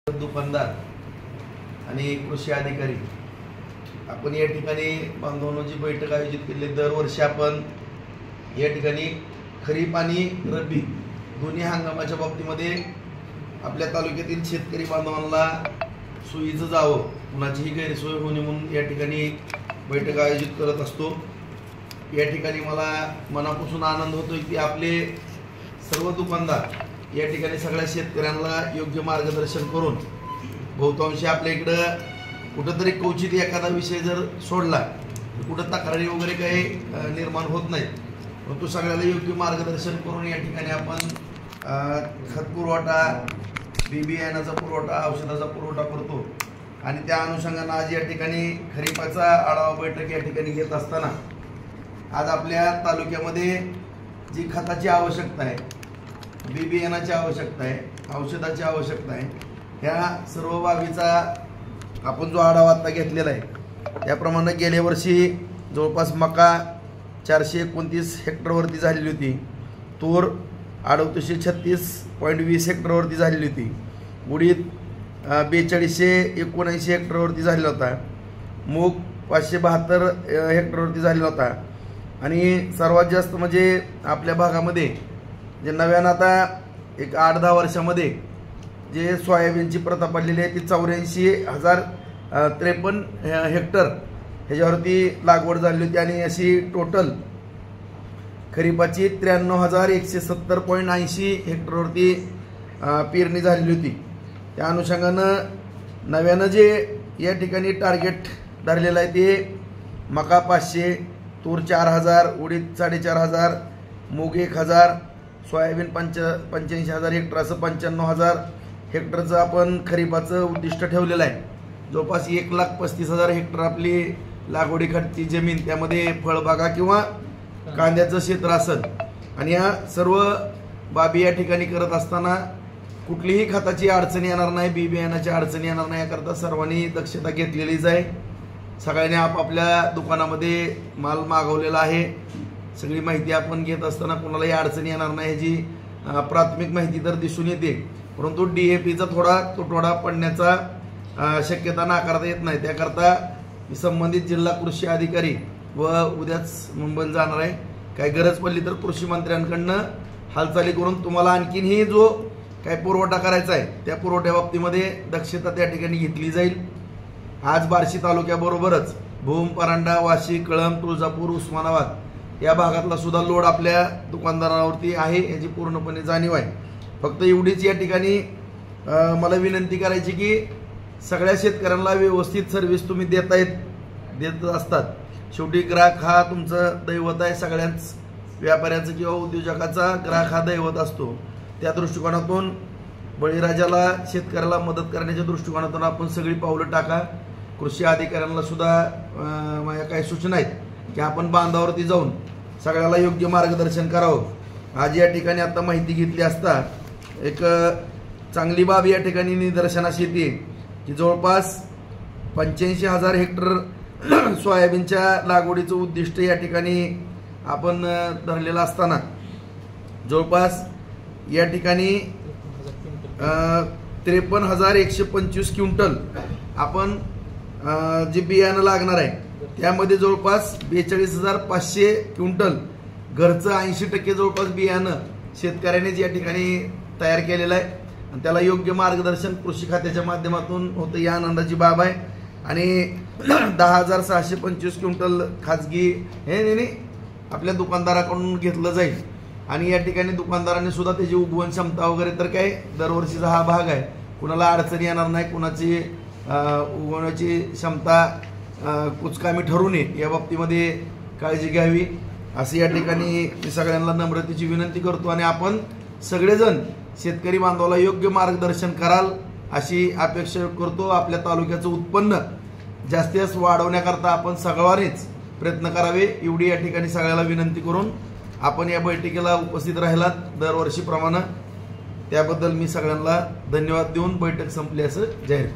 दुकानदार आणि कृषी अधिकारी आपण या ठिकाणी बांधवांची बैठक आयोजित केली। दरवर्षी आपण या ठिकाणी खरीप आणि रब्बी दोन्ही हंगामाच्या बाबतीमध्ये आपल्या तालुक्यातील शेतकरी बांधवांना सोयीचं जावं, कुणाचीही गैरसोय होणे म्हणून या ठिकाणी बैठक आयोजित करत असतो। या ठिकाणी मला मनापासून आनंद होतोय की आपले सर्व दुकानदार या ठिकाणी सगळ्या शेतकऱ्यांना योग्य मार्गदर्शन करून बहुतांशी आपल्या इकडं कुठंतरी कवचित एखादा विषय जर सोडला तर कुठं तक्रारी वगैरे काही निर्माण होत नाही, परंतु सगळ्याला योग्य मार्गदर्शन करून या ठिकाणी आपण खत पुरवठा, बियाणाचा पुरवठा, औषधाचा पुरवठा करतो। आणि त्या अनुषंगाने आज या ठिकाणी खरीपाचा आढावा बैठक या ठिकाणी घेत असताना आज आपल्या तालुक्यामध्ये जी खताची आवश्यकता आहे, बियाणाची आवश्यकता आहे, औषधाची आवश्यकता आहे, ह्या सर्व बाबीचा आपण जो आढावा आता घेतलेला आहे त्याप्रमाणे गेल्या वर्षी जवळपास मका 429 हेक्टरवरती झालेली होती, तूर 3836.20 हेक्टरवरती झालेली होती, उडीद 4279 हेक्टरवरती झालेला होता, मूग 572 हेक्टरवरती झालेला होता। आणि सर्वात जास्त म्हणजे आपल्या भागामध्ये जे नव्यानं आता एक 8-10 वर्षामध्ये जे सोयाबीनची प्रथा पडलेली आहे ती 84,053 हेक्टर ह्याच्यावरती लागवड झाली होती। आणि अशी टोटल खरीपाची 93,170.80 हेक्टरवरती पेरणी झालेली होती। त्या अनुषंगानं नव्यानं जे या ठिकाणी टार्गेट धरलेलं आहे ते मका 500, तूर 4000, उडीद 4500, मूग 1000, सोयाबीन 85,000 हेक्टर, असं 95,000 हेक्टरचं आपण खरीपाचं उद्दिष्ट ठेवलेलं आहे। जवळपास 1,35,000 हेक्टर आपली लागवडीखालची जमीन, त्यामध्ये फळबागा किंवा कांद्याचं क्षेत्र असेल। आणि या सर्व बाबी या ठिकाणी करत असताना कुठलीही खताची अडचण येणार नाही, बियाणाची अडचण येणार नाही, याकरता सर्वांनी दक्षता घेतलेलीच आहे। सगळ्यांनी आपापल्या दुकानामध्ये माल मागवलेला आहे, सगळी माहिती आपण घेत असताना कोणालाही अडचण येणार नाही ह्याची प्राथमिक माहिती तर दिसून येते, परंतु DAPचा थोडा तुटवडा पडण्याचा शक्यता नाकारता येत नाही। त्याकरता संबंधित जिल्हा कृषी अधिकारी व उद्याच मुंबईला जाणार आहे, काही गरज पडली तर कृषी मंत्र्यांकडनं हालचाली करून तुम्हाला आणखीनही जो काही पुरवठा करायचा आहे त्या पुरवठ्या बाबतीमध्ये दक्षता त्या ठिकाणी घेतली जाईल। आज बार्शी तालुक्याबरोबरच भूम, परांडा, वाशी, कळंब, तुळजापूर, उस्मानाबाद या भागातला सुद्धा लोड आपल्या दुकानदारांवरती आहे याची पूर्णपणे जाणीव आहे। फक्त एवढीच या ठिकाणी मला विनंती करायची की सगळ्या शेतकऱ्यांना व्यवस्थित सर्व्हिस तुम्ही देत असतात। शेवटी ग्राहक हा तुमचं दैवत आहे, सगळ्याच व्यापाऱ्याचं किंवा उद्योजकाचा ग्राहक हा दैवत असतो। त्या दृष्टिकोनातून बळीराजाला शेतकऱ्याला मदत करण्याच्या दृष्टिकोनातून आपण सगळी पावलं टाका। कृषी अधिकाऱ्यांना सुद्धा माझ्या काही सूचना आहेत की आपण बांधावरती जाऊन सगळ्याला योग्य मार्गदर्शन करावं। आज या ठिकाणी आता माहिती घेतली असता एक चांगली बाब या ठिकाणी निदर्शनास येते की जवळपास 85,000 हेक्टर सोयाबीनच्या लागवडीचं उद्दिष्ट या ठिकाणी आपण धरलेलं असताना जवळपास या ठिकाणी 53,125 क्विंटल आपण जे बियाणं लागणार आहे त्यामध्ये जवळपास 42,500 क्विंटल घरचं 80% जवळपास बियाणं शेतकऱ्यांनीच या ठिकाणी तयार केलेलं आहे आणि त्याला योग्य मार्गदर्शन कृषी खात्याच्या माध्यमातून होतं, या आनंदाची बाब आहे। आणि 10,625 क्विंटल खाजगी हे आपल्या दुकानदाराकडून घेतलं जाईल। आणि या ठिकाणी दुकानदारांनी सुद्धा त्याची उगवण क्षमता वगैरे तर काय दरवर्षीचा हा भाग आहे, कुणाला अडचण येणार नाही, कुणाची उगवण्याची क्षमता कुचकामी ठरू नये या बाबतीमध्ये काळजी घ्यावी अशी या ठिकाणी मी सगळ्यांना नम्रतेची विनंती करतो। आणि आपण सगळेजण शेतकरी बांधवाला योग्य मार्गदर्शन कराल अशी अपेक्षा करतो। आपल्या तालुक्याचं उत्पन्न जास्तीत जास्त वाढवण्याकरता आपण सगळ्यांनीच प्रयत्न करावे एवढी या ठिकाणी सगळ्याला विनंती करून आपण या बैठकीला उपस्थित राहिलात दरवर्षीप्रमाणे, त्याबद्दल मी सगळ्यांना धन्यवाद देऊन बैठक संपली असं जाहीर